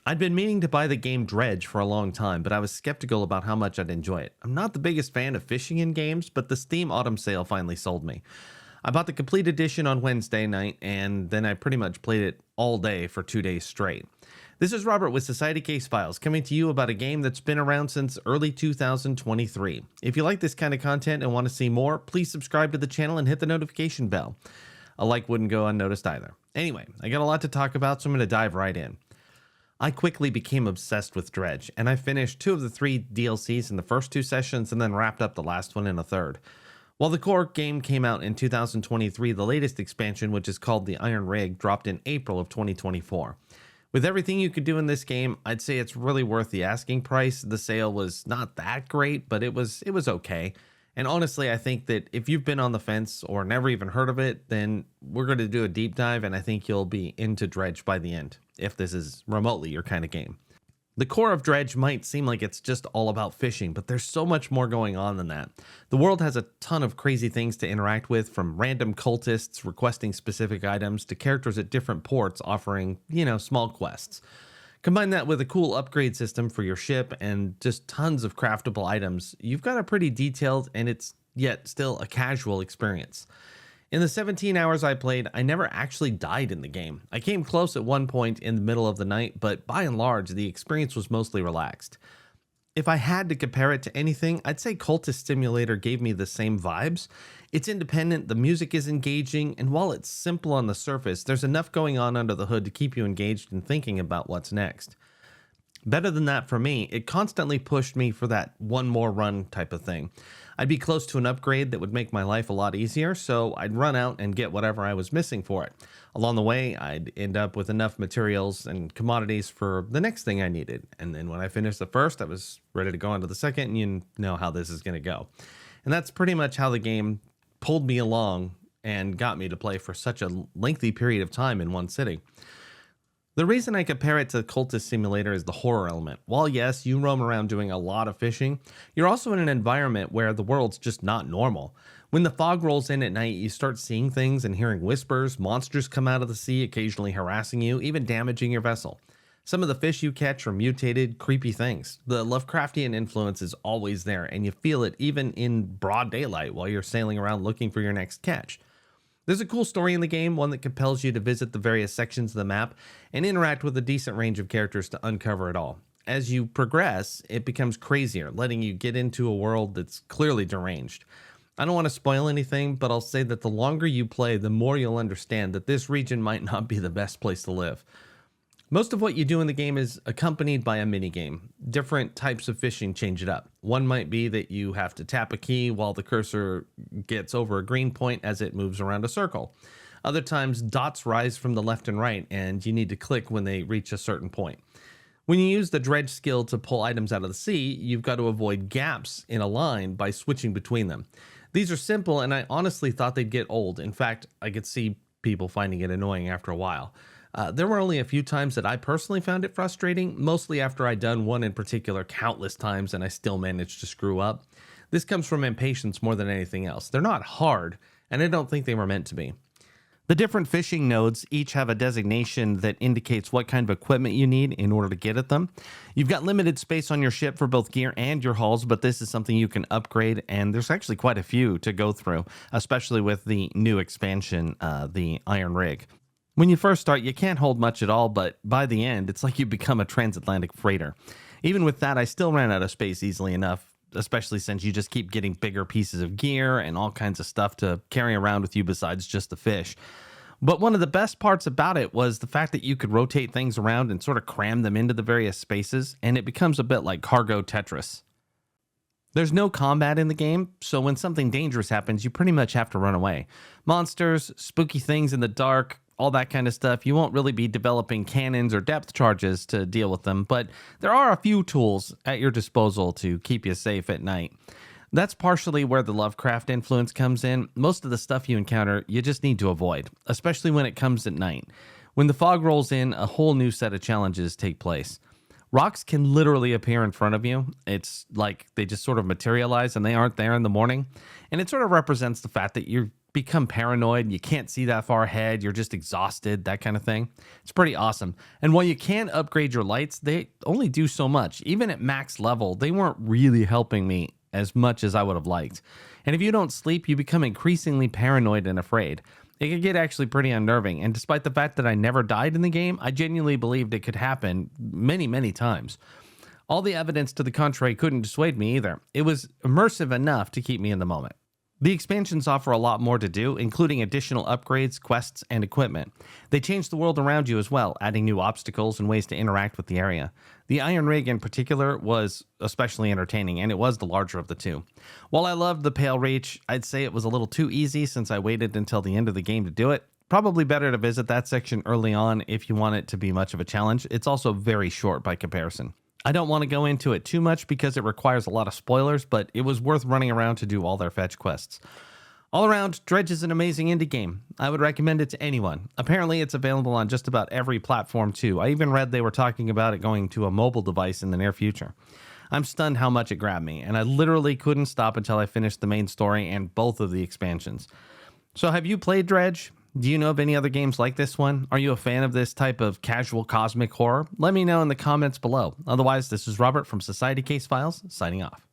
I'd been meaning to buy the game Dredge for a long time, but I was skeptical about how much I'd enjoy it. I'm not the biggest fan of fishing in games, but the Steam Autumn Sale finally sold me. I bought the complete edition on Wednesday night, and then I pretty much played it all day for 2 days straight. This is Robert with Society Case Files, coming to you about a game that's been around since early 2023. If you like this kind of content and want to see more, please subscribe to the channel and hit the notification bell. A like wouldn't go unnoticed either. Anyway, I got a lot to talk about, so I'm going to dive right in. I quickly became obsessed with Dredge, and I finished 2 of the 3 DLCs in the first 2 sessions and then wrapped up the last one in a third. While the core game came out in 2023, the latest expansion, which is called the Iron Rig, dropped in April of 2024. With everything you could do in this game, I'd say it's really worth the asking price. The sale was not that great, but it was okay. And honestly, I think that if you've been on the fence or never even heard of it, then we're going to do a deep dive, and I think you'll be into Dredge by the end, if this is remotely your kind of game. The core of Dredge might seem like it's just all about fishing, but there's so much more going on than that. The world has a ton of crazy things to interact with, from random cultists requesting specific items to characters at different ports offering, small quests. Combine that with a cool upgrade system for your ship and just tons of craftable items, you've got a pretty detailed and it's yet still a casual experience. In the 17 hours I played, I never actually died in the game. I came close at one point in the middle of the night, but by and large, the experience was mostly relaxed. If I had to compare it to anything, I'd say Cultist Simulator gave me the same vibes. It's independent, the music is engaging, and while it's simple on the surface, there's enough going on under the hood to keep you engaged and thinking about what's next. Better than that for me, it constantly pushed me for that one more run type of thing. I'd be close to an upgrade that would make my life a lot easier, so I'd run out and get whatever I was missing for it. Along the way, I'd end up with enough materials and commodities for the next thing I needed. And then when I finished the first, I was ready to go on to the second, and you know how this is going to go. And that's pretty much how the game pulled me along and got me to play for such a lengthy period of time in one sitting. The reason I compare it to Cultist Simulator is the horror element. While yes, you roam around doing a lot of fishing, you're also in an environment where the world's just not normal. When the fog rolls in at night, you start seeing things and hearing whispers, monsters come out of the sea, occasionally harassing you, even damaging your vessel. Some of the fish you catch are mutated, creepy things. The Lovecraftian influence is always there, and you feel it even in broad daylight while you're sailing around looking for your next catch. There's a cool story in the game, one that compels you to visit the various sections of the map and interact with a decent range of characters to uncover it all. As you progress, it becomes crazier, letting you get into a world that's clearly deranged. I don't want to spoil anything, but I'll say that the longer you play, the more you'll understand that this region might not be the best place to live. Most of what you do in the game is accompanied by a minigame. Different types of fishing change it up. One might be that you have to tap a key while the cursor gets over a green point as it moves around a circle. Other times, dots rise from the left and right, and you need to click when they reach a certain point. When you use the dredge skill to pull items out of the sea, you've got to avoid gaps in a line by switching between them. These are simple, and I honestly thought they'd get old. In fact, I could see people finding it annoying after a while. There were only a few times that I personally found it frustrating, mostly after I'd done one in particular countless times and I still managed to screw up. This comes from impatience more than anything else. They're not hard, and I don't think they were meant to be. The different fishing nodes each have a designation that indicates what kind of equipment you need in order to get at them. You've got limited space on your ship for both gear and your hulls, but this is something you can upgrade, and there's actually quite a few to go through, especially with the new expansion, the Iron Rig. When you first start, you can't hold much at all, but by the end, it's like you become a transatlantic freighter. Even with that, I still ran out of space easily enough, especially since you just keep getting bigger pieces of gear and all kinds of stuff to carry around with you besides just the fish. But one of the best parts about it was the fact that you could rotate things around and sort of cram them into the various spaces, and it becomes a bit like cargo Tetris. There's no combat in the game, so when something dangerous happens, you pretty much have to run away. Monsters, spooky things in the dark, all that kind of stuff, you won't really be developing cannons or depth charges to deal with them, but there are a few tools at your disposal to keep you safe at night. That's partially where the Lovecraft influence comes in. Most of the stuff you encounter, you just need to avoid, especially when it comes at night. When the fog rolls in, a whole new set of challenges take place. Rocks can literally appear in front of you. It's like they just sort of materialize and they aren't there in the morning. And it sort of represents the fact that you're become paranoid. You can't see that far ahead. You're just exhausted, that kind of thing. It's pretty awesome. And while you can upgrade your lights, they only do so much. Even at max level, they weren't really helping me as much as I would have liked. And if you don't sleep, you become increasingly paranoid and afraid. It could get actually pretty unnerving. And despite the fact that I never died in the game, I genuinely believed it could happen many, many times. All the evidence to the contrary couldn't dissuade me either. It was immersive enough to keep me in the moment. The expansions offer a lot more to do, including additional upgrades, quests, and equipment. They change the world around you as well, adding new obstacles and ways to interact with the area. The Iron Rig in particular was especially entertaining, and it was the larger of the two. While I loved the Pale Reach, I'd say it was a little too easy since I waited until the end of the game to do it. Probably better to visit that section early on if you want it to be much of a challenge. It's also very short by comparison. I don't want to go into it too much because it requires a lot of spoilers, but it was worth running around to do all their fetch quests. All around, Dredge is an amazing indie game. I would recommend it to anyone. Apparently, it's available on just about every platform too. I even read they were talking about it going to a mobile device in the near future. I'm stunned how much it grabbed me, and I literally couldn't stop until I finished the main story and both of the expansions. So have you played Dredge? Do you know of any other games like this one? Are you a fan of this type of casual cosmic horror? Let me know in the comments below. Otherwise, this is Robert from Society Case Files, signing off.